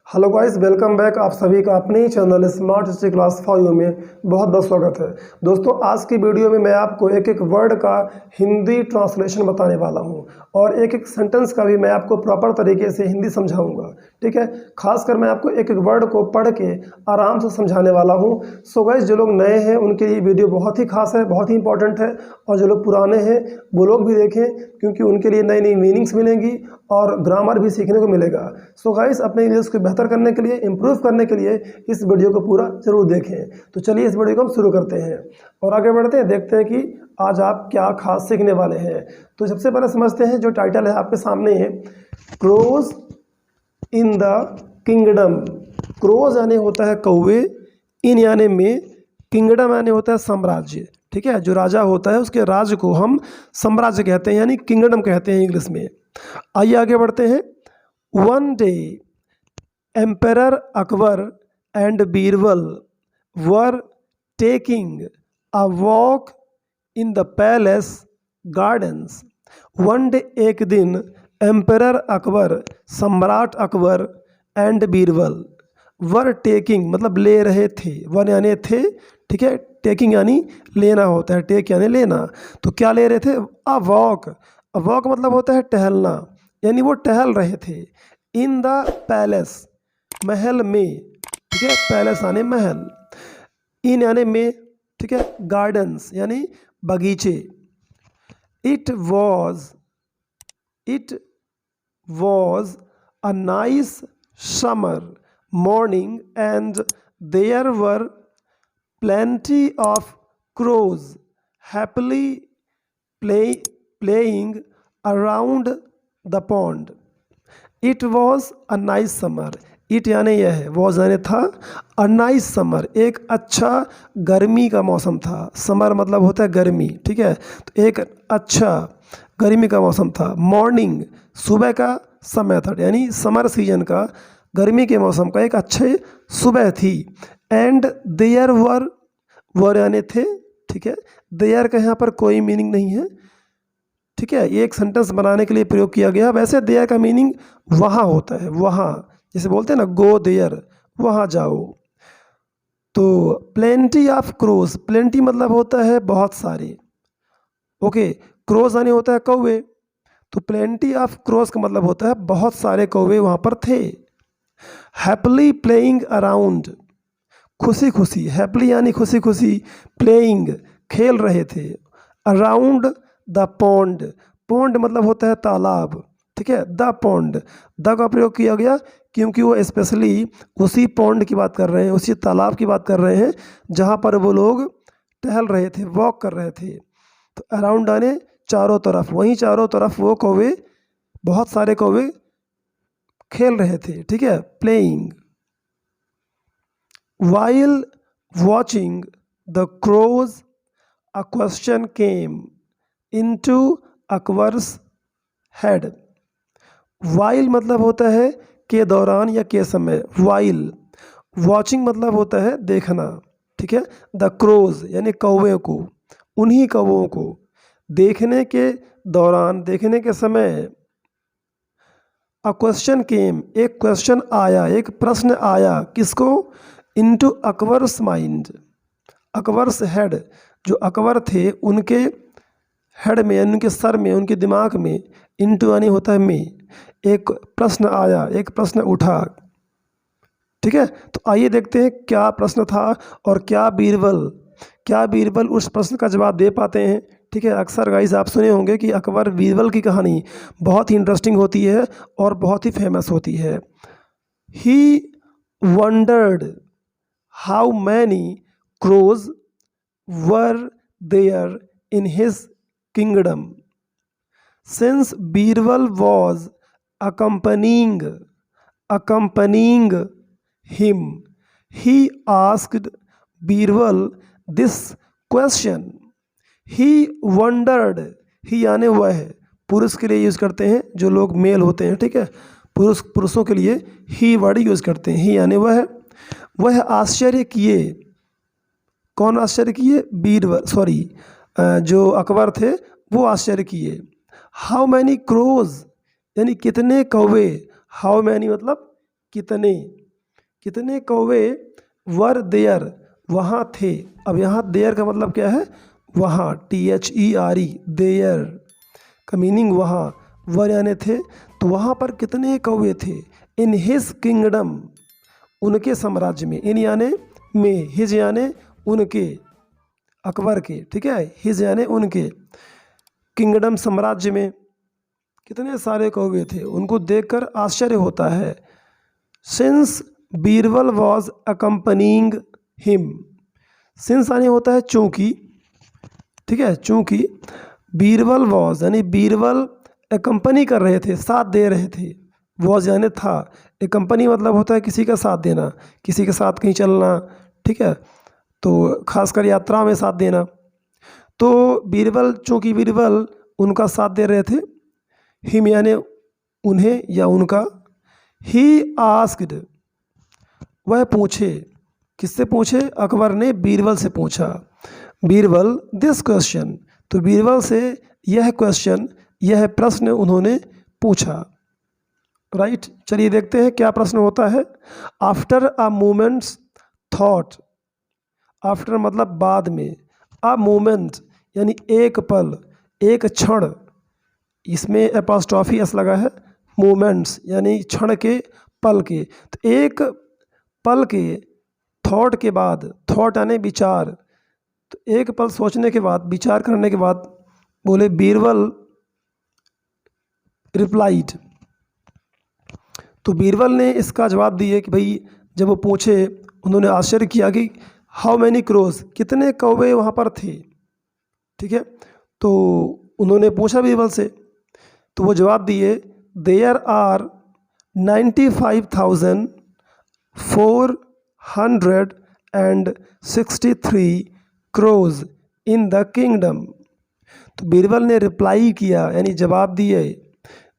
Hello guys, welcome back. आप सभी का अपने ही चैनल स्मार्ट हिस्ट्री क्लास 5 में बहुत बहुत स्वागत है। दोस्तों, आज की वीडियो में मैं आपको एक एक वर्ड का हिंदी ट्रांसलेशन बताने वाला हूं और एक एक सेंटेंस का भी मैं आपको प्रॉपर तरीके से हिंदी समझाऊंगा। ठीक है, खासकर मैं आपको एक एक वर्ड को पढ़ के आराम से समझाने वाला हूं। सो गाइस, जो लोग नए हैं उनके लिए वीडियो बहुत ही खास है, बहुत ही इंपॉर्टेंट है, और जो लोग पुराने हैं वो लोग भी देखें, क्योंकि उनके लिए नई नई मीनिंग्स मिलेंगी और ग्रामर भी सीखने को मिलेगा। सो गाइस, अपने इंग्लिश को बेहतर करने के लिए, इम्प्रूव करने के लिए इस वीडियो को पूरा जरूर देखें। तो चलिए इस वीडियो को हम शुरू करते हैं और आगे बढ़ते हैं, देखते हैं कि आज आप क्या खास सीखने वाले हैं। तो सबसे पहले समझते हैं, जो टाइटल है आपके सामने है, crows in the kingdom. Crows यानी होता है कौवे, इन यानी में, किंगडम यानी होता है साम्राज्य। ठीक है, जो राजा होता है उसके राज्य को हम साम्राज्य कहते हैं, यानी किंगडम कहते हैं इंग्लिश में। आइए आगे बढ़ते हैं। One day emperor Akbar and Birbal were taking a walk in the palace gardens. One day एक दिन, एम्परर अकबर, सम्राट Akbar, and Birbal, were taking मतलब ले रहे थे, वन यानी थे, ठीक है, टेकिंग यानी लेना होता है, टेक यानी लेना। तो क्या ले रहे थे? A walk. अ वॉक मतलब होता है टहलना, यानी वो टहल रहे थे। इन द पैलेस, महल में, ठीक है, पैलेस यानी महल, इन यानी में, ठीक है, गार्डन्स यानी बगीचे। It was a nice summer morning and there were plenty of crows happily playing around the pond. It was a nice summer. It यानी यह है, was यानी था, a nice summer एक अच्छा गर्मी का मौसम था। समर मतलब होता है गर्मी, ठीक है, तो एक अच्छा गर्मी का मौसम था। मॉर्निंग सुबह का समय था, यानी समर सीजन का, गर्मी के मौसम का एक अच्छे सुबह थी। एंड देयर वर यानी थे, ठीक है, देयर का यहाँ पर कोई मीनिंग नहीं है, ठीक है, ये एक सेंटेंस बनाने के लिए प्रयोग किया गया। वैसे देयर का मीनिंग वहाँ होता है, वहाँ, जैसे बोलते हैं ना, गो देयर, वहाँ जाओ। तो प्लेंटी ऑफ क्रोज, प्लेंटी मतलब होता है बहुत सारे, ओके, क्रोज यानी होता है कौवे, तो प्लेंटी ऑफ क्रोज का मतलब होता है बहुत सारे कौवे वहाँ पर थे। हैप्पली प्लेइंग अराउंड, खुशी खुशी, हैप्पली यानी खुशी खुशी, प्लेइंग खेल रहे थे, अराउंड द पॉन्ड, पॉन्ड मतलब होता है तालाब, ठीक है, द पॉन्ड, द का प्रयोग किया गया क्योंकि वो स्पेशली उसी पॉन्ड की बात कर रहे हैं, उसी तालाब की बात कर रहे हैं जहाँ पर वो लोग टहल रहे थे, वॉक कर रहे थे। तो अराउंड आने चारों तरफ, वहीं चारों तरफ वो कौवे, बहुत सारे कौवे खेल रहे थे, ठीक है, playing. While watching the crows, a question came into Akbar's head. While मतलब होता है के दौरान या के समय, while watching मतलब होता है देखना, ठीक है, the crows यानी कौवे को, उन्हीं कौवों को देखने के दौरान, देखने के समय, अ क्वेश्चन केम एक क्वेश्चन आया, एक प्रश्न आया, किसको? Into Akbar's mind, Akbar's head, जो अकबर थे उनके हेड में, उनके सर में, उनके दिमाग में, इनटू यानी होता है में, एक प्रश्न आया, एक प्रश्न उठा, ठीक है। तो आइए देखते हैं क्या प्रश्न था और क्या बीरबल उस प्रश्न का जवाब दे पाते हैं। ठीक है, अक्सर गाइस आप सुने होंगे कि अकबर बीरबल की कहानी बहुत ही इंटरेस्टिंग होती है और बहुत ही फेमस होती है। ही wondered how many crows were there in his kingdom. Since Birbal was accompanying him, he asked Birbal this question. He wondered, he यानी वह, पुरुष के लिए यूज़ करते हैं जो लोग मेल होते हैं, ठीक है, पुरुषों के लिए ही वर्ड यूज़ करते हैं, ही यानी वह आश्चर्य किए। कौन आश्चर्य किए? बीरबल, जो अकबर थे वो आश्चर्य किए। हाउ मैनी क्रोज यानी कितने कौवे, हाउ मैनी मतलब कितने कितने कौवे वर देयर वहाँ थे। अब यहाँ देयर का मतलब क्या है, वहाँ, THERE, देयर का मीनिंग वहाँ, वर यानी थे, तो वहाँ पर कितने कौवे थे। इन हिज किंगडम, उनके साम्राज्य में, इन यानी में, हिज यानी उनके, अकबर के, ठीक है, हिज यानी उनके, किंगडम साम्राज्य में कितने सारे कौवे थे, उनको देखकर आश्चर्य होता है। Since Birbal was accompanying him, since यानी होता है चूँकि, ठीक है, चूँकि बीरबल वॉज यानी बीरबल अकम्पनी कर रहे थे, साथ दे रहे थे, वॉज यानी था, अकम्पनी मतलब होता है किसी का साथ देना, किसी के साथ कहीं चलना, ठीक है, तो खासकर यात्रा में साथ देना। तो बीरबल, चूँकि बीरबल उनका साथ दे रहे थे, हिम यानी उन्हें या उनका, ही आस्क्ड वह पूछे, किससे पूछे, अकबर ने बीरबल से पूछा, बीरबल दिस क्वेश्चन, तो बीरबल से यह क्वेश्चन, यह प्रश्न उन्होंने पूछा, राइट। चलिए देखते हैं क्या प्रश्न होता है। After a moments thought, after मतलब बाद में, अ मोमेंट यानी एक पल, एक क्षण, इसमें एपॉस्ट्रॉफी एस लगा है, मोमेंट्स यानी क्षण के, पल के, तो एक पल के, थॉट के बाद, थॉट यानी विचार, तो एक पल सोचने के बाद, विचार करने के बाद बोले, बीरबल रिप्लाइड, तो बीरबल ने इसका जवाब दिए कि भाई, जब वो पूछे, उन्होंने आश्चर्य किया कि हाउ मैनी क्रोज, कितने कौवे वहाँ पर थे, ठीक है, तो उन्होंने पूछा बीरबल से, तो वो जवाब दिए, there are 95,463 crows in the kingdom. तो बीरबल ने रिप्लाई किया यानी जवाब दिए,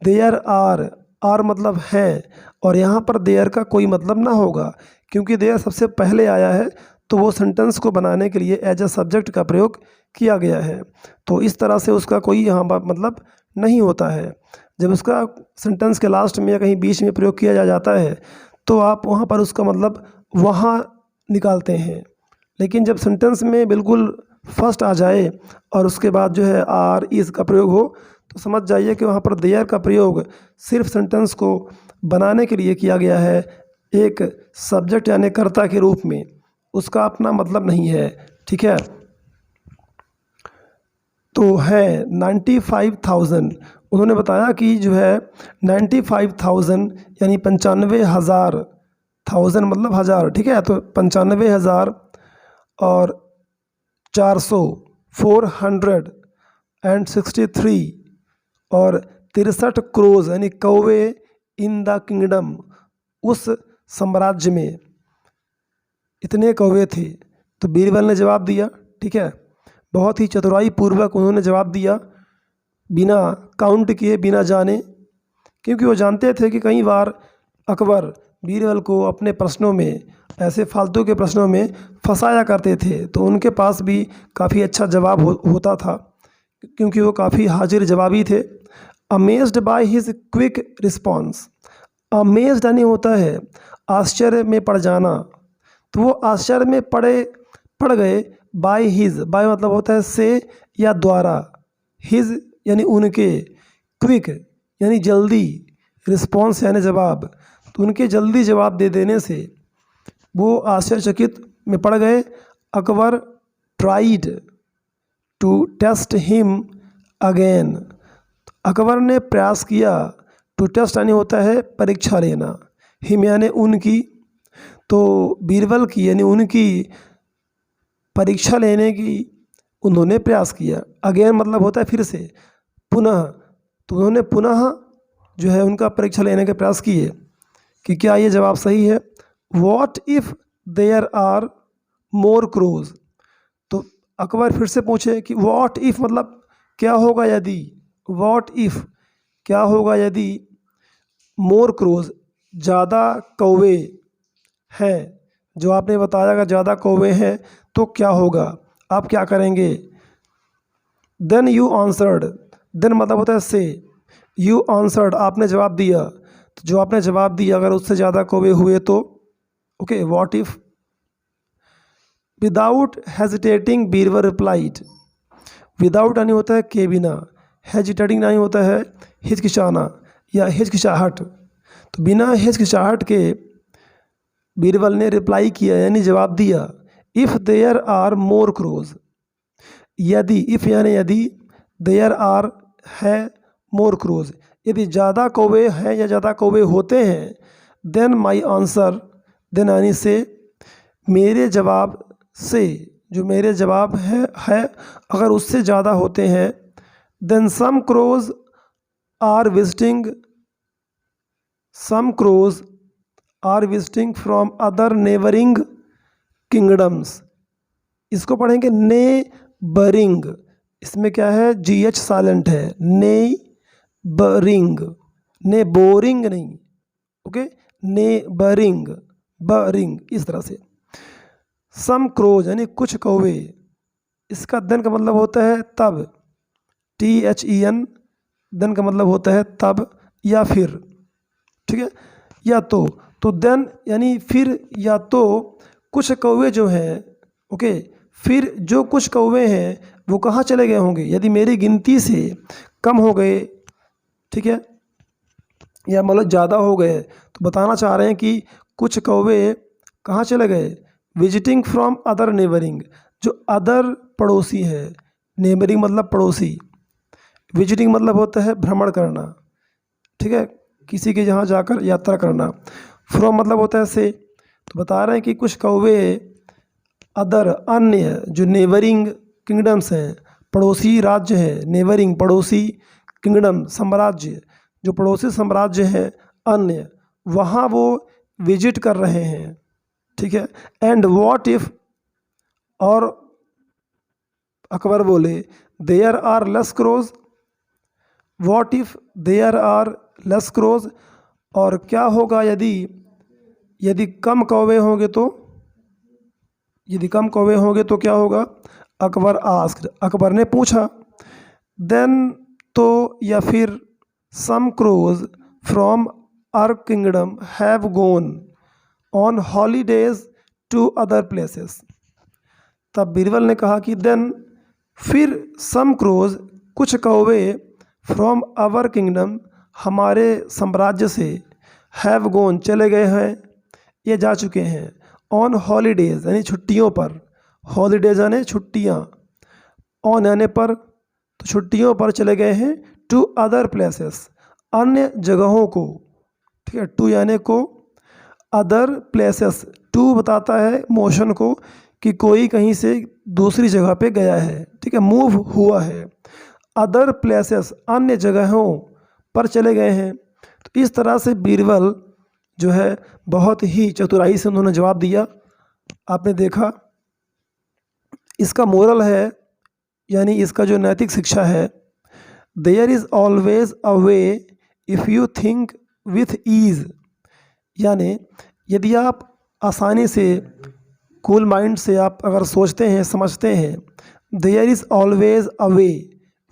देयर आर, आर मतलब है, और यहाँ पर देयर का कोई मतलब ना होगा, क्योंकि देयर सबसे पहले आया है, तो वो सेंटेंस को बनाने के लिए एज अ सब्जेक्ट का प्रयोग किया गया है, तो इस तरह से उसका कोई यहाँ पर मतलब नहीं होता है। जब उसका सेंटेंस के लास्ट में या कहीं बीच में प्रयोग किया जाता है, तो आप वहाँ पर उसका मतलब वहाँ निकालते हैं, लेकिन जब सेंटेंस में बिल्कुल फर्स्ट आ जाए और उसके बाद जो है आर, इस का प्रयोग हो, तो समझ जाइए कि वहाँ पर देयर का प्रयोग सिर्फ सेंटेंस को बनाने के लिए किया गया है, एक सब्जेक्ट यानी कर्ता के रूप में, उसका अपना मतलब नहीं है, ठीक है। तो है 95,000, उन्होंने बताया कि जो है 95,000 यानी 95,000, 1000 मतलब हज़ार, ठीक है, तो 95,000 और 400, 463 और 63 क्रोज यानी कौवे इन द किंगडम, उस साम्राज्य में इतने कौवे थे। तो बीरबल ने जवाब दिया, ठीक है, बहुत ही चतुराई पूर्वक उन्होंने जवाब दिया, बिना काउंट किए, बिना जाने, क्योंकि वो जानते थे कि कई बार अकबर बीरबल को अपने प्रश्नों में, ऐसे फालतू के प्रश्नों में फंसाया करते थे, तो उनके पास भी काफ़ी अच्छा जवाब होता था, क्योंकि वो काफ़ी हाजिर जवाबी थे। Amazed by his quick response, amazed यानी होता है आश्चर्य में पड़ जाना, तो वो आश्चर्य में पड़ गए, बाय हिज, बाय मतलब होता है से या द्वारा, हिज यानी उनके, क्विक यानी जल्दी, रिस्पॉन्स यानी जवाब, तो उनके जल्दी जवाब दे देने से वो आश्चर्यचकित में पड़ गए। Akbar tried to test him again, Akbar ने प्रयास किया, टू टेस्ट यानी होता है परीक्षा लेना, हिम यानी उनकी, तो बीरबल की यानी उनकी परीक्षा लेने की उन्होंने प्रयास किया, अगेन मतलब होता है फिर से, पुनः, तो उन्होंने पुनः जो है उनका परीक्षा लेने के प्रयास किए कि क्या ये जवाब सही है। What if there are more crows, तो अकबर फिर से पूछे कि वॉट इफ़ मतलब क्या होगा यदि, वॉट इफ़ क्या होगा यदि, मोर क्रोज ज़्यादा कौवे हैं, जो आपने बताया अगर ज़्यादा कौवे हैं तो क्या होगा, आप क्या करेंगे। देन यू आंसर्ड, देन मतलब होता है से, यू आंसर्ड आपने जवाब दिया, तो जो आपने जवाब दिया अगर उससे ज़्यादा कौवे हुए तो okay, what if. Without hesitating Birbal replied. Without यानी होता है के बिना, हेजिटेटिंग यानी होता है हिचकिचाना या हिचकिचाहट। तो बिना हिचकिचाहट के बीरबल ने रिप्लाई किया यानी जवाब दिया, if there are more crows. यदि, इफ़ यानी यदि, देयर आर है, मोर क्रोज यदि ज़्यादा कौवे हैं या ज़्यादा कौवे होते हैं, देन माई आंसर, देन यानी से, मेरे जवाब से, जो मेरे जवाब है अगर उससे ज़्यादा होते हैं, then some crows are visiting, some crows are visiting from other neighbouring kingdoms. इसको पढ़ेंगे नेबरिंग, इसमें क्या है, GH साइलेंट है, नेबरिंग, ने बोरिंग नहीं, ओके, नेबरिंग, बरिंग, इस तरह से। सम क्रोज यानी कुछ कौवे, इसका देन का मतलब होता है तब, THEN, देन का मतलब होता है तब या फिर, ठीक है, या तो देन यानी फिर या तो कुछ कौवे जो हैं, ओके, फिर जो कुछ कौवे हैं वो कहाँ चले गए होंगे, यदि मेरी गिनती से कम हो गए, ठीक है, या मतलब ज़्यादा हो गए, तो बताना चाह रहे हैं कि कुछ कौवे कहाँ चले गए, विजिटिंग फ्रॉम अदर नेबरिंग, जो अदर पड़ोसी है, नेबरिंग मतलब पड़ोसी, विजिटिंग मतलब होता है भ्रमण करना, ठीक है, किसी के यहाँ जाकर यात्रा करना, फ्रॉम मतलब होता है से। तो बता रहे हैं कि कुछ कौवे अदर, अन्य, जो नेबरिंग किंगडम्स हैं, पड़ोसी राज्य हैं, नेबरिंग पड़ोसी, किंगडम साम्राज्य, जो पड़ोसी साम्राज्य हैं अन्य, वहाँ वो विजिट कर रहे हैं, ठीक है। एंड व्हाट इफ़, और अकबर बोले, there are less crows, what if there are less crows, और क्या होगा यदि कम कौवे होंगे तो, यदि कम कौवे होंगे तो क्या होगा, अकबर आस्क्ड, अकबर ने पूछा, देन तो या फिर, some crows from our kingdom have gone on holidays to other places. तब बीरबल ने कहा कि देन, फिर, सम क्रोज, कुछ कौवे, फ्रॉम आवर किंगडम, हमारे साम्राज्य से, हैव गॉन चले गए हैं, ये जा चुके हैं, ऑन हॉलीडेज यानी छुट्टियों पर, हॉलीडेज यानी छुट्टियाँ, ऑन यानी पर, तो छुट्टियों पर चले गए हैं, टू अदर प्लेसेस, अन्य जगहों को, ठीक है, टू यानी को, अदर प्लेसेस, टू बताता है मोशन को कि कोई कहीं से दूसरी जगह पे गया है, ठीक है, मूव हुआ है, अदर प्लेसेस अन्य जगहों पर चले गए हैं। तो इस तरह से बीरबल जो है बहुत ही चतुराई से उन्होंने जवाब दिया, आपने देखा। इसका मोरल है, यानी इसका जो नैतिक शिक्षा है, there is always a way if you think with ease, यानी यदि आप आसानी से, कूल माइंड से आप अगर सोचते हैं, समझते हैं, देयर इज़ ऑलवेज अ वे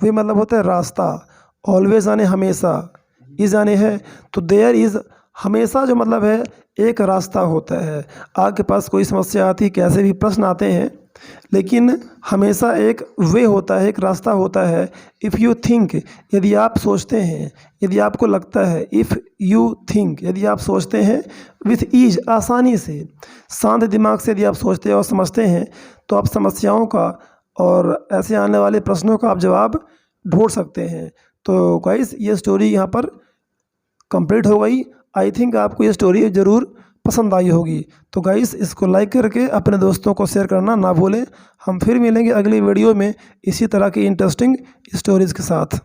मतलब होता है रास्ता, ऑलवेज यानी हमेशा, इज़ यानी है, तो देयर इज़ हमेशा जो मतलब है एक रास्ता होता है। आपके पास कोई समस्या आती, कैसे भी प्रश्न आते हैं, लेकिन हमेशा एक वे होता है, एक रास्ता होता है। इफ़ यू थिंक, यदि आप सोचते हैं, यदि आपको लगता है, इफ़ यू थिंक, यदि आप सोचते हैं, विथ ईज आसानी से, शांत दिमाग से यदि आप सोचते हैं और समझते हैं, तो आप समस्याओं का और ऐसे आने वाले प्रश्नों का आप जवाब ढूंढ सकते हैं। तो गाइस ये स्टोरी यहाँ पर कंप्लीट हो गई। आई थिंक आपको ये स्टोरी ज़रूर पसंद आई होगी। तो गाइस इसको लाइक करके अपने दोस्तों को शेयर करना ना भूलें। हम फिर मिलेंगे अगली वीडियो में इसी तरह की इंटरेस्टिंग स्टोरीज़ के साथ।